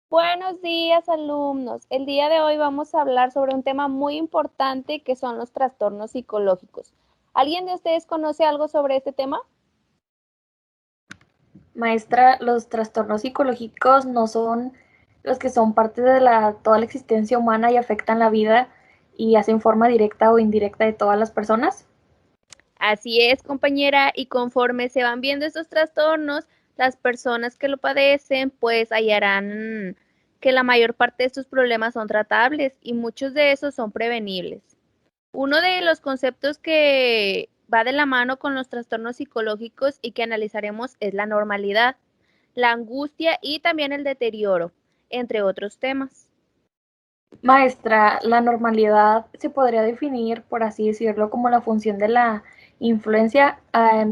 Buenos días, alumnos. El día de hoy vamos a hablar sobre un tema muy importante que son los trastornos psicológicos. ¿Alguien de ustedes conoce algo sobre este tema? Maestra, los trastornos psicológicos no son los que son parte de toda la existencia humana y afectan la vida y hacen forma directa o indirecta de todas las personas. Así es, compañera, y conforme se van viendo estos trastornos, las personas que lo padecen pues hallarán que la mayor parte de estos problemas son tratables y muchos de esos son prevenibles. Uno de los conceptos que va de la mano con los trastornos psicológicos y que analizaremos es la normalidad, la angustia y también el deterioro, entre otros temas. Maestra, la normalidad se podría definir, por así decirlo, como la función de la influencia,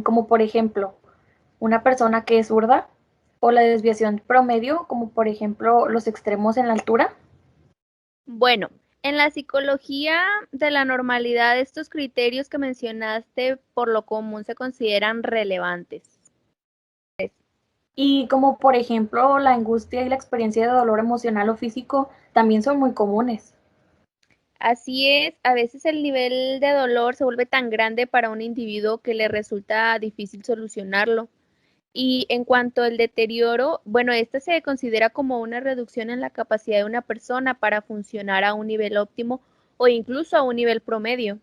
como por ejemplo, una persona que es zurda, o la desviación promedio, como por ejemplo los extremos en la altura. Bueno, en la psicología de la normalidad, estos criterios que mencionaste por lo común se consideran relevantes. Y como por ejemplo la angustia y la experiencia de dolor emocional o físico también son muy comunes. Así es, a veces el nivel de dolor se vuelve tan grande para un individuo que le resulta difícil solucionarlo. Y en cuanto al deterioro, bueno, este se considera como una reducción en la capacidad de una persona para funcionar a un nivel óptimo o incluso a un nivel promedio.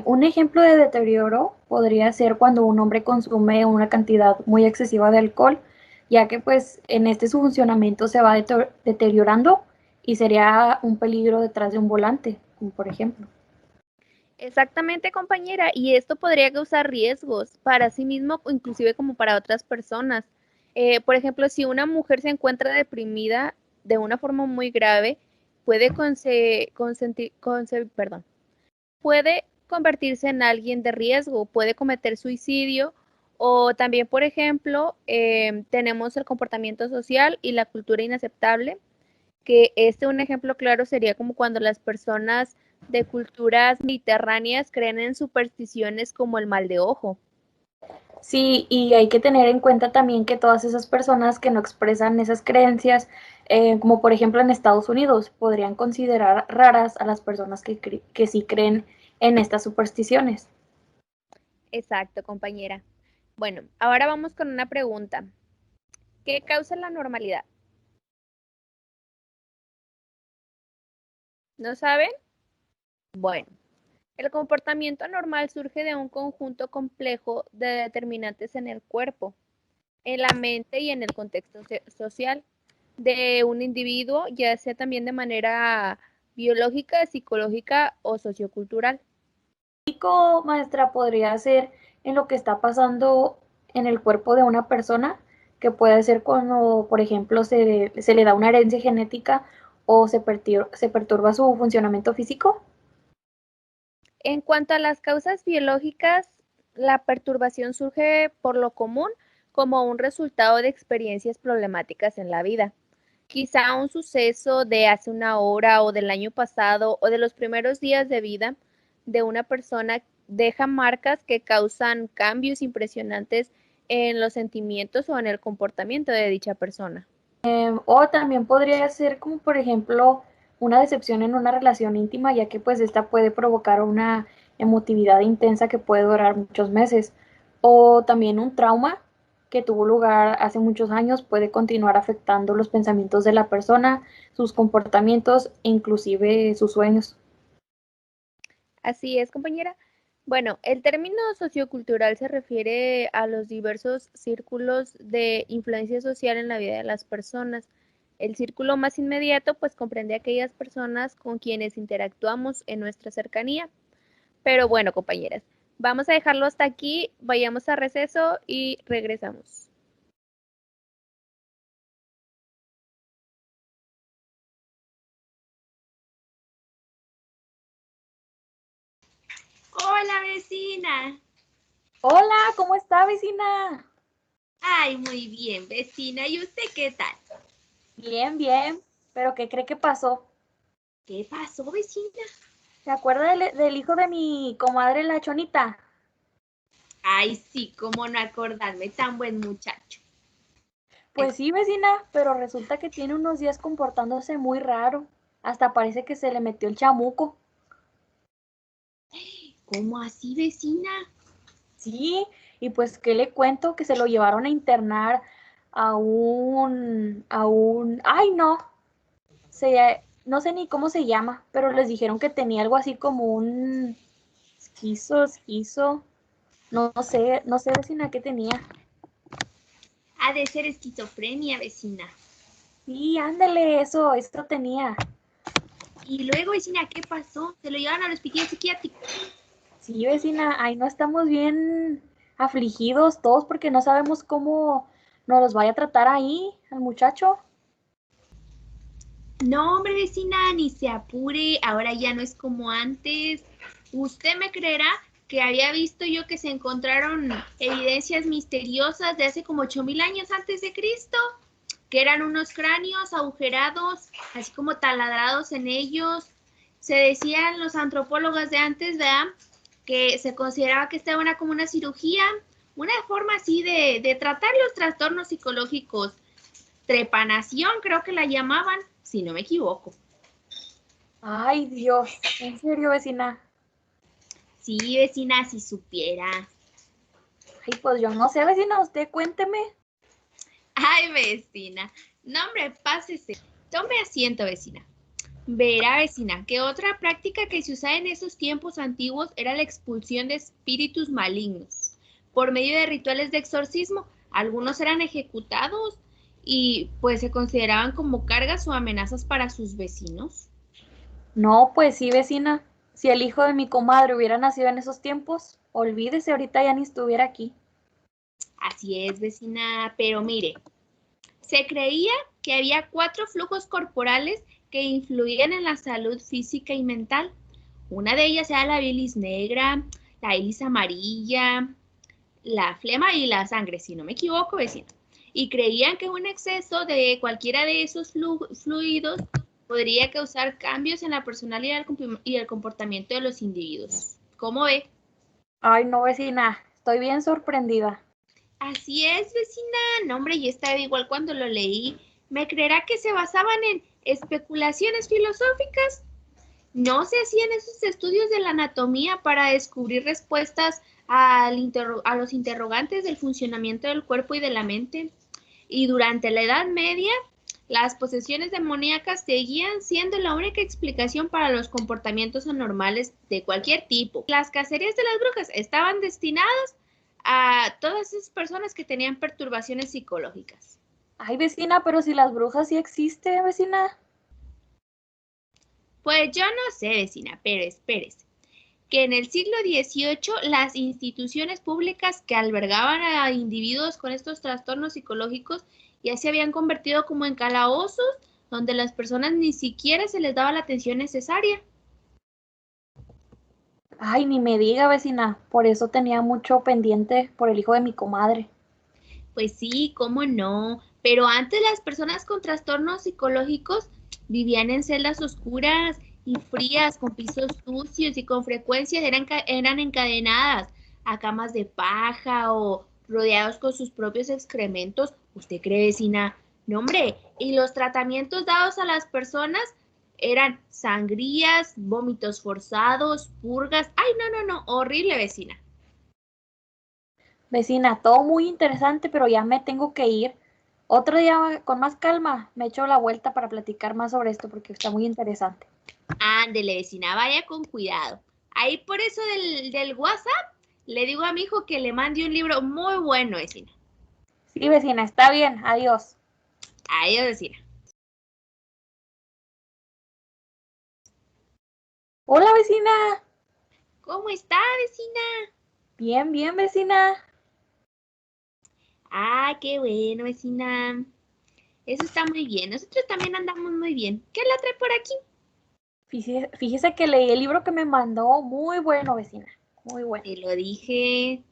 Un ejemplo de deterioro podría ser cuando un hombre consume una cantidad muy excesiva de alcohol, ya que pues en este su funcionamiento se va deteriorando y sería un peligro detrás de un volante, como por ejemplo. Exactamente, compañera, y esto podría causar riesgos para sí mismo o inclusive como para otras personas. Por ejemplo, si una mujer se encuentra deprimida de una forma muy grave, puede puede convertirse en alguien de riesgo, puede cometer suicidio o también, por ejemplo, tenemos el comportamiento social y la cultura inaceptable, que un ejemplo claro sería como cuando las personas de culturas mediterráneas creen en supersticiones como el mal de ojo. Sí, y hay que tener en cuenta también que todas esas personas que no expresan esas creencias, como por ejemplo en Estados Unidos, podrían considerar raras a las personas que sí creen en estas supersticiones. Exacto, compañera. Bueno, ahora vamos con una pregunta. ¿Qué causa la normalidad? ¿No saben? Bueno, el comportamiento normal surge de un conjunto complejo de determinantes en el cuerpo, en la mente y en el contexto social de un individuo, ya sea también de manera biológica, psicológica o sociocultural. Psico, maestra, podría ser en lo que está pasando en el cuerpo de una persona, que puede ser cuando, por ejemplo, se le da una herencia genética o se perturba su funcionamiento físico. En cuanto a las causas biológicas, la perturbación surge por lo común como un resultado de experiencias problemáticas en la vida. Quizá un suceso de hace una hora o del año pasado o de los primeros días de vida de una persona deja marcas que causan cambios impresionantes en los sentimientos o en el comportamiento de dicha persona. O también podría ser como, por ejemplo, una decepción en una relación íntima, ya que pues esta puede provocar una emotividad intensa que puede durar muchos meses. O también un trauma que tuvo lugar hace muchos años puede continuar afectando los pensamientos de la persona, sus comportamientos e inclusive sus sueños. Así es, compañera. Bueno, el término sociocultural se refiere a los diversos círculos de influencia social en la vida de las personas. El círculo más inmediato pues comprende a aquellas personas con quienes interactuamos en nuestra cercanía. Pero bueno, compañeras, vamos a dejarlo hasta aquí, vayamos a receso y regresamos. Hola, vecina. Hola, ¿cómo está, vecina? Ay, muy bien, vecina. ¿Y usted qué tal? Bien, bien. ¿Pero qué cree que pasó? ¿Qué pasó, vecina? ¿Se acuerda del hijo de mi comadre la Chonita? Ay, sí, cómo no acordarme, tan buen muchacho. Pues sí, vecina, pero resulta que tiene unos días comportándose muy raro. Hasta parece que se le metió el chamuco. ¿Cómo así, vecina? Sí, y pues, ¿qué le cuento? Que se lo llevaron a internar ay no, no sé ni cómo se llama, pero les dijeron que tenía algo así como un esquizo, no sé, vecina, qué tenía. Ha de ser esquizofrenia, vecina. Sí, ándale, eso tenía. Y luego, vecina, ¿qué pasó? Se lo llevaron al hospital psiquiátrico. Sí, vecina, ahí no estamos bien afligidos todos porque no sabemos cómo nos los vaya a tratar ahí, al muchacho. No, hombre, vecina, ni se apure. Ahora ya no es como antes. Usted me creerá que había visto yo que se encontraron evidencias misteriosas de hace como 8000 años antes de Cristo, que eran unos cráneos agujerados, así como taladrados en ellos. Se decían los antropólogos de antes, ¿verdad? Que se consideraba que esta era como una cirugía, una forma así de tratar los trastornos psicológicos. Trepanación, creo que la llamaban, si no me equivoco. Ay, Dios, en serio, vecina. Sí, vecina, si supiera. Ay, pues yo no sé, vecina, usted cuénteme. Ay, vecina. No, hombre, pásese. Tome asiento, vecina. Verá, vecina, que otra práctica que se usaba en esos tiempos antiguos era la expulsión de espíritus malignos por medio de rituales de exorcismo. Algunos eran ejecutados y pues se consideraban como cargas o amenazas para sus vecinos. No, pues sí, vecina. Si el hijo de mi comadre hubiera nacido en esos tiempos, olvídese, ahorita ya ni estuviera aquí. Así es, vecina, pero mire, se creía que había 4 flujos corporales que influían en la salud física y mental. Una de ellas era la bilis negra, la bilis amarilla, la flema y la sangre, si no me equivoco, vecino. Y creían que un exceso de cualquiera de esos fluidos podría causar cambios en la personalidad y el comportamiento de los individuos. ¿Cómo ve? Ay, no, vecina, estoy bien sorprendida. Así es, vecina. No, hombre, y estaba igual cuando lo leí. ¿Me creerá que se basaban en especulaciones filosóficas? No se hacían esos estudios de la anatomía para descubrir respuestas a los interrogantes del funcionamiento del cuerpo y de la mente. Y durante la Edad Media, las posesiones demoníacas seguían siendo la única explicación para los comportamientos anormales de cualquier tipo. Las cacerías de las brujas estaban destinadas a todas esas personas que tenían perturbaciones psicológicas. Ay, vecina, pero si las brujas sí existen, vecina. Pues yo no sé, vecina, pero espérese, que en el siglo XVIII las instituciones públicas que albergaban a individuos con estos trastornos psicológicos ya se habían convertido como en calabozos donde las personas ni siquiera se les daba la atención necesaria. Ay, ni me diga, vecina. Por eso tenía mucho pendiente por el hijo de mi comadre. Pues sí, cómo no, pero antes las personas con trastornos psicológicos vivían en celdas oscuras y frías, con pisos sucios y con frecuencia eran encadenadas a camas de paja o rodeados con sus propios excrementos. ¿Usted cree, vecina? No, hombre, y los tratamientos dados a las personas eran sangrías, vómitos forzados, purgas. Ay, no, no, no, horrible, vecina. Vecina, todo muy interesante, pero ya me tengo que ir. Otro día, con más calma, me echo la vuelta para platicar más sobre esto porque está muy interesante. Ándele, vecina, vaya con cuidado. Ahí por eso del WhatsApp, le digo a mi hijo que le mande un libro muy bueno, vecina. Sí, vecina, está bien. Adiós. Adiós, vecina. Hola, vecina. ¿Cómo está, vecina? Bien, bien, vecina. Ah, qué bueno, vecina. Eso está muy bien. Nosotros también andamos muy bien. ¿Qué la trae por aquí? Fíjese que leí el libro que me mandó. Muy bueno, vecina. Muy bueno. Te lo dije.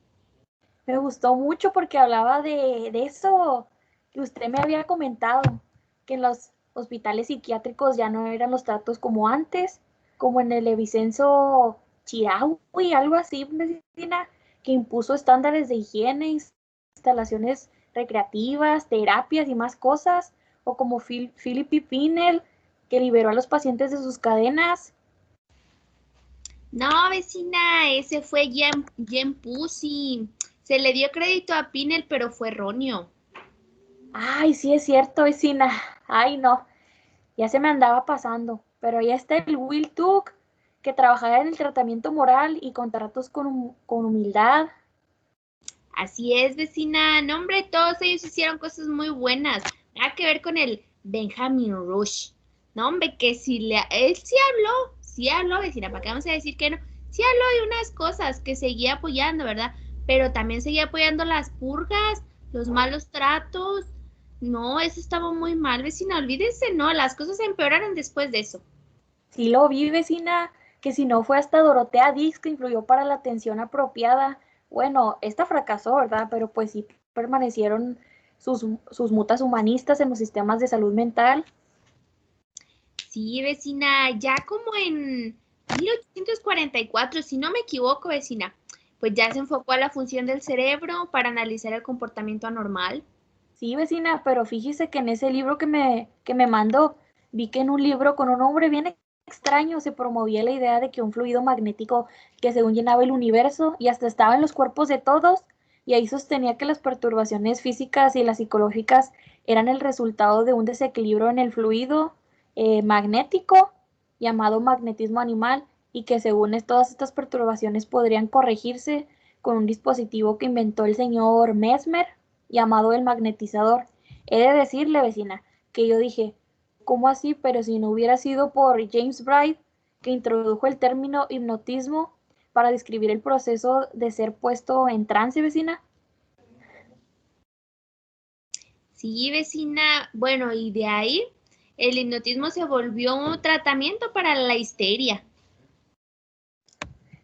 Me gustó mucho porque hablaba de eso que usted me había comentado, que en los hospitales psiquiátricos ya no eran los tratos como antes, como en el Vicenzo Chiragüe, algo así, vecina, que impuso estándares de higiene, instalaciones recreativas, terapias y más cosas, o como Philip Pinel, que liberó a los pacientes de sus cadenas. No, vecina, ese fue Jen Pussy. Se le dio crédito a Pinel, pero fue erróneo. Ay, sí es cierto, vecina. Ay, no, ya se me andaba pasando. Pero ya está el Will Tuck, que trabajaba en el tratamiento moral y contratos con humildad. Así es, vecina. No, hombre, todos ellos hicieron cosas muy buenas. Nada que ver con el Benjamin Rush. No, hombre, que si le... Él sí habló, vecina. ¿Para qué vamos a decir que no? Sí habló de unas cosas que seguía apoyando, ¿verdad? Pero también seguía apoyando las purgas, los malos tratos. No, eso estaba muy mal, vecina. Olvídese, no, las cosas empeoraron después de eso. Sí lo vi, vecina, que si no fue hasta Dorotea Dix que influyó para la atención apropiada. Bueno, esta fracasó, ¿verdad? Pero pues sí permanecieron sus mutas humanistas en los sistemas de salud mental. Sí, vecina, ya como en 1844, si no me equivoco, vecina, pues ya se enfocó a la función del cerebro para analizar el comportamiento anormal. Sí, vecina, pero fíjese que en ese libro que me mandó, vi que en un libro con un nombre bien extraño se promovía la idea de que un fluido magnético que según llenaba el universo y hasta estaba en los cuerpos de todos, y ahí sostenía que las perturbaciones físicas y las psicológicas eran el resultado de un desequilibrio en el fluido magnético llamado magnetismo animal, y que según todas estas perturbaciones podrían corregirse con un dispositivo que inventó el señor Mesmer llamado el magnetizador. He de decirle, vecina, que yo dije, ¿cómo así? Pero si no hubiera sido por James Bright, que introdujo el término hipnotismo para describir el proceso de ser puesto en trance, vecina. Sí, vecina, bueno, y de ahí el hipnotismo se volvió un tratamiento para la histeria.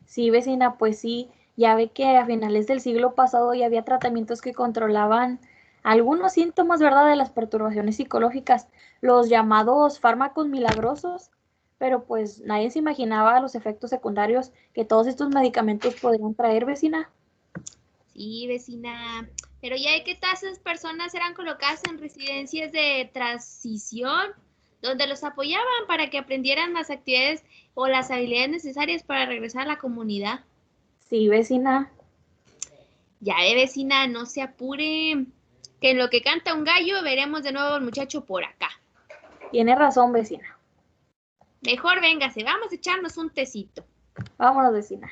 Sí, vecina, pues sí, ya ve que a finales del siglo pasado ya había tratamientos que controlaban algunos síntomas, ¿verdad?, de las perturbaciones psicológicas, los llamados fármacos milagrosos, pero pues nadie se imaginaba los efectos secundarios que todos estos medicamentos podrían traer, vecina. Sí, vecina, pero ya de que todas esas personas eran colocadas en residencias de transición, donde los apoyaban para que aprendieran las actividades o las habilidades necesarias para regresar a la comunidad. Sí, vecina, Ya de vecina, no se apure, que en lo que canta un gallo veremos de nuevo al muchacho por acá. tiene razón, vecina. Mejor véngase, vamos a echarnos un tecito. Vámonos, vecina.